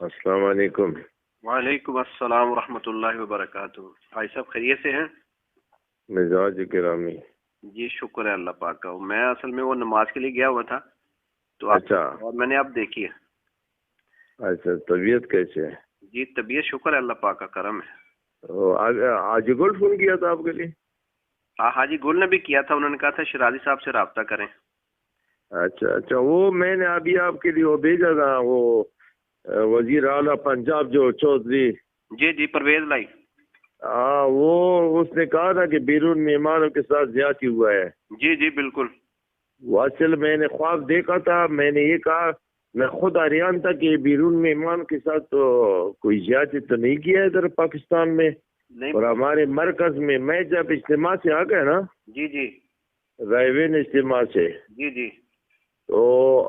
السلام علیکم۔ وعلیکم السلام ورحمۃ اللہ وبرکاتہ۔ بھائی صاحب خیریت سے ہیں؟ مزاج گرامی۔ جی شکر ہے اللہ پاک کا۔ میں اصل میں وہ نماز کے لیے گیا ہوا تھا تو اچھا اور میں نے اب دیکھی ہے۔ اچھا، طبیعت کیسے ہے؟ جی طبیعت شکر ہے اللہ پاک کا کرم ہے۔ آج گل فون کیا تھا آپ کے لیے؟ ہاں حاجی گل نے بھی کیا تھا، انہوں نے کہا تھا شرازی صاحب سے رابطہ کریں۔ اچھا اچھا، وہ میں نے ابھی آپ کے لیے وہ بھیجا تھا، وہ وزیر اعلیٰ پنجاب جو چودھری، جی جی پرویز لائی۔ ہاں، وہ اس نے کہا تھا کہ بیرون مہمانوں کے ساتھ زیادتی ہوا ہے۔ جی جی بالکل۔ وہ اصل میں نے خواب دیکھا تھا، میں نے یہ کہا، میں خود حیران تھا کہ بیرون مہمان کے ساتھ تو کوئی زیادتی تو نہیں کیا ہے ادھر پاکستان میں۔ نہیں اور ہمارے مرکز میں جب اجتماع سے آ گیا نا، جی جی رائیوین اجتماع سے، جی جی تو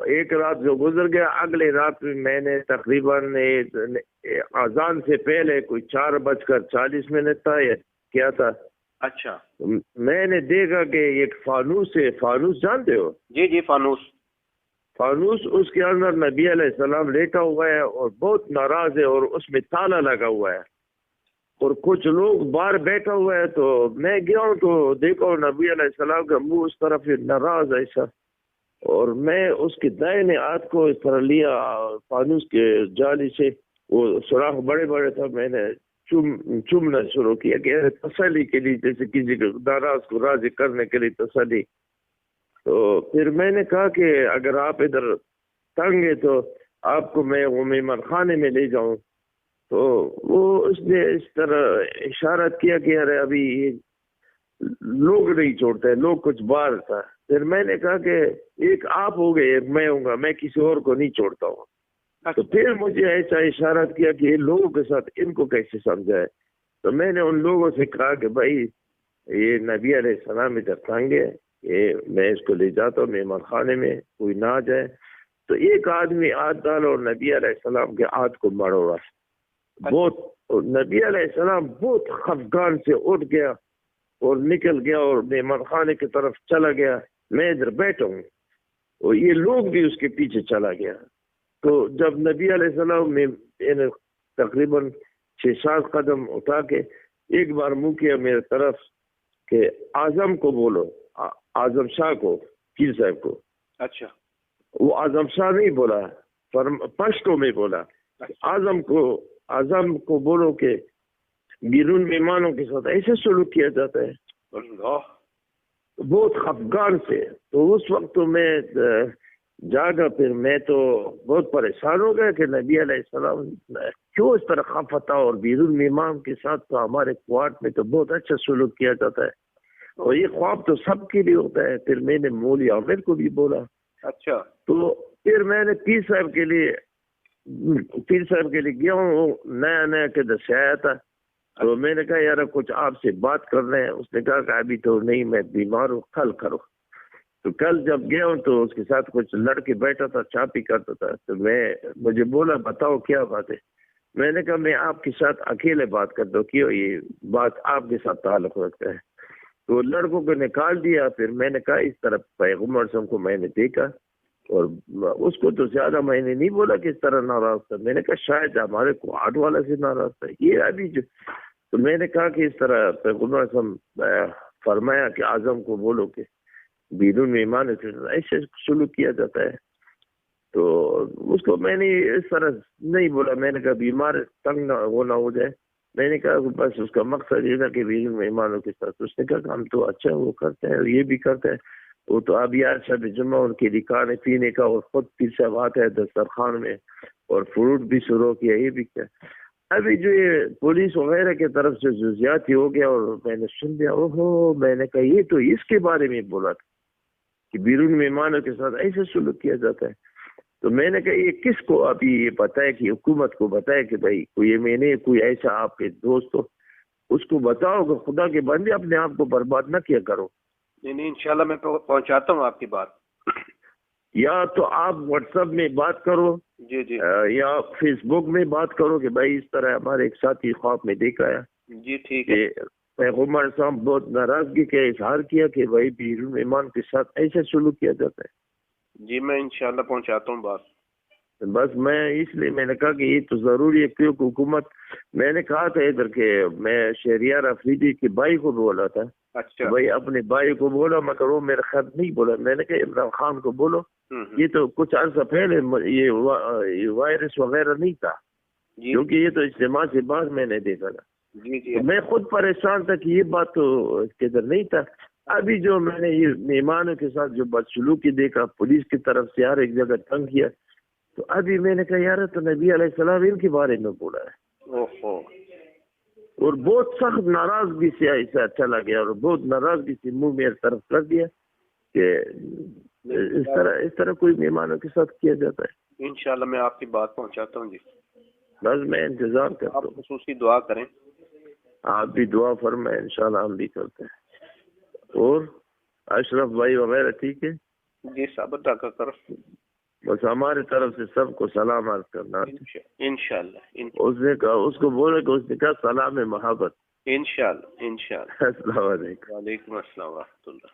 ایک رات جو گزر گیا، اگلے رات میں نے تقریباً اذان سے پہلے کوئی 4:40 تھا یا کیا تھا، اچھا میں نے دیکھا کہ ایک فانوس ہے، فانوس جانتے ہو؟ جی جی فانوس۔ فانوس، اس کے اندر نبی علیہ السلام لیٹا ہوا ہے اور بہت ناراض ہے، اور اس میں تالا لگا ہوا ہے، اور کچھ لوگ باہر بیٹھا ہوا ہے۔ تو میں گیا ہوں تو دیکھو نبی علیہ السلام کا منہ اس طرف ناراض ایسا، اور میں اس کے دائیں ہاتھ کو اس طرح لیا فانوس کے جالی سے، وہ سوراخ بڑے بڑے تھا، میں نے چومنا شروع کیا کہ تسلی کے لیے، جیسے کسی کو ناراض کو راضی کرنے کے لیے تسلی۔ تو پھر میں نے کہا کہ اگر آپ ادھر تنگ ہے تو آپ کو میں وہ مہمان خانے میں لے جاؤں۔ تو وہ اس نے اس طرح اشارت کیا کہ ارے ابھی لوگ نہیں چھوڑتے، لوگ کچھ باہر تھا۔ پھر میں نے کہا کہ ایک آپ ہو گئے، ایک میں ہوں گا، میں کسی اور کو نہیں چھوڑتا ہوں۔ تو پھر مجھے ایسا اشارت کیا کہ ان لوگوں کے ساتھ ان کو کیسے سمجھائے۔ تو میں نے ان لوگوں سے کہا کہ بھائی یہ نبی علیہ السلام ادھر تنگ ہے، یہ میں اس کو لے جاتا ہوں مہمان خانے میں، کوئی نہ آ جائے۔ تو ایک آدمی ہاتھ ڈالا اور نبی علیہ السلام کے ہاتھ کو مڑوڑا بہت، اور نبی علیہ السلام بہت خفگان سے اٹھ گیا اور نکل گیا اور مہمان خانے کی طرف چلا گیا۔ میں ادھر بیٹھا ہوں اور یہ لوگ بھی اس کے پیچھے چلا گیا۔ تو جب نبی علیہ السلام میں تقریباً 6-7 قدم اٹھا کے ایک بار منہ کیا میرے طرف کہ اعظم کو بولو، اعظم شاہ کو، پیر صاحب کو۔ اچھا وہ اعظم شاہ نہیں بولا، پشتو میں بولا، اعظم کو بولو کہ بیرون مہمانوں کے ساتھ ایسے سلوک کیا جاتا ہے، بہت خفگان سے۔ تو اس وقت تو میں جاگا، پھر میں تو بہت پریشان ہو گیا کہ نبی علیہ السلام کیوں اس طرح خفا تھا، اور بیرون مہمان کے ساتھ تو ہمارے کوارٹ میں تو بہت اچھا سلوک کیا جاتا ہے، اور یہ خواب تو سب کے لیے ہوتا ہے۔ پھر میں نے مولوی عامر کو بھی بولا۔ اچھا تو پھر میں نے پیر صاحب کے لیے گیا ہوں، نیا نیا کدھر سے آیا تھا۔ تو میں نے کہا یار کچھ آپ سے بات کرنا ہے۔ اس نے کہا کہ ابھی تو نہیں، میں بیمار ہوں، کل کرو۔ تو کل جب گیا ہوں تو اس کے ساتھ کچھ لڑکے بیٹھا تھا، چائے پی کرتا تھا۔ تو مجھے بولا بتاؤ کیا بات ہے۔ میں نے کہا میں آپ کے ساتھ اکیلے بات کرتا ہوں، کیوں یہ بات آپ کے ساتھ تعلق رکھتا ہے۔ تو لڑکوں کو نکال دیا۔ پھر میں نے کہا اس طرح پیغمبر صاحب کو میں نے دیکھا، اور اس کو تو زیادہ میں نے نہیں بولا کہ اس طرح ناراض تھا، میں نے کہا شاید ہمارے کو آٹھ والا سے ناراض تھا یہ ابھی جو۔ تو میں نے کہا کہ اس طرح پیغمبر صاحب فرمایا کہ اعظم کو بولو کہ بیرون مہمان ایسے سلوک کیا جاتا ہے۔ تو اس کو میں نے اس طرح نہیں بولا، میں نے کہا بیمار تنگ نہ ہو جائے۔ میں نے کہا بس اس کا مقصد یہ تھا کہ بیرون مہمانوں کے ساتھ۔ اس نے کہا کہ ہم تو اچھا وہ کرتے ہیں، یہ بھی کرتے ہیں، وہ تو اب یار شب جمعہ ان کے لیے کھانے پینے کا، اور خود پیر صاحب آتا ہے دسترخوان میں، اور فروٹ بھی شروع کیا، یہ بھی کیا۔ ابھی جو یہ پولیس وغیرہ کی طرف سے جو زیادتی ہو گیا، اور میں نے سن لیا، میں نے کہا یہ تو اس کے بارے میں بولا تھا کہ بیرون مہمانوں کے ساتھ ایسے سلوک کیا جاتا ہے۔ تو میں نے کہا یہ کس کو ابھی یہ بتائے کہ حکومت کو بتائے کہ بھائی کوئی میں نے کوئی ایسا آپ کے دوست ہو، اس کو بتاؤ کہ خدا کے بندے اپنے آپ کو برباد نہ کیا کرو۔ نہیں انشاءاللہ میں پہنچاتا ہوں آپ کی بات۔ یا تو آپ واٹس ایپ میں بات کرو، جی جی، یا فیس بک میں بات کرو کہ بھائی اس طرح ہمارے ایک ساتھی خواب میں دیکھا ہے جی ٹھیک ہے۔ کہ پیغمبر صاحب بہت ناراضگی کا اظہار کیا کہ بھائی بیرون مہمان کے ساتھ ایسے سلوک کیا جاتا ہے۔ جی میں انشاءاللہ پہنچاتا ہوں بات۔ بس میں اس لیے میں نے کہا کہ یہ تو ضروری ہے، کیونکہ حکومت، میں نے کہا تھا ادھر کہ میں شہریار افریدی کے بھائی کو بولا تھا، اچھا بھائی اپنے بھائی کو بولا، مگر وہ میرے خط نہیں بولا. میں نے کہا عمران خان کو بولو. یہ تو کچھ عرصہ پہلے یہ وائرس وغیرہ نہیں تھا، جی کیونکہ یہ تو اجتماع سے بعد میں نے دیکھا تھا. جی جی میں خود پریشان تھا کہ یہ بات تو کدھر نہیں تھا. ابھی جو میں نے یہ مہمانوں کے ساتھ جو بدسلوکی دیکھا پولیس کی طرف سے، ہر ایک جگہ تنگ کیا، تو ابھی میں نے کہا یار تو نبی علیہ السلام ان کے بارے میں بولا ہے. اوہو، اور بہت سخت ناراضگی سے ایسا چلا گیا، اور بہت ناراضگی سے منہ میرے طرف کر دیا کہ اس طرح کوئی مہمانوں کے ساتھ کیا جاتا ہے. انشاءاللہ میں آپ کی بات پہنچاتا ہوں جی. بس میں انتظار کرتا آپ ہوں. خصوصی دعا کریں. آپ بھی دعا فرمائیں، انشاءاللہ ہم بھی کرتے ہیں. اور اشرف بھائی وغیرہ ٹھیک ہے؟ جی صبر ڈاکہ طرف بس ہمارے طرف سے سب کو سلام عرض کرنا. انشاءاللہ اس نے کہا، اس کو بولے کہ اس نے کہا سلام محبت. انشاءاللہ. السلام علیکم. وعلیکم السلام ورحمۃ اللہ.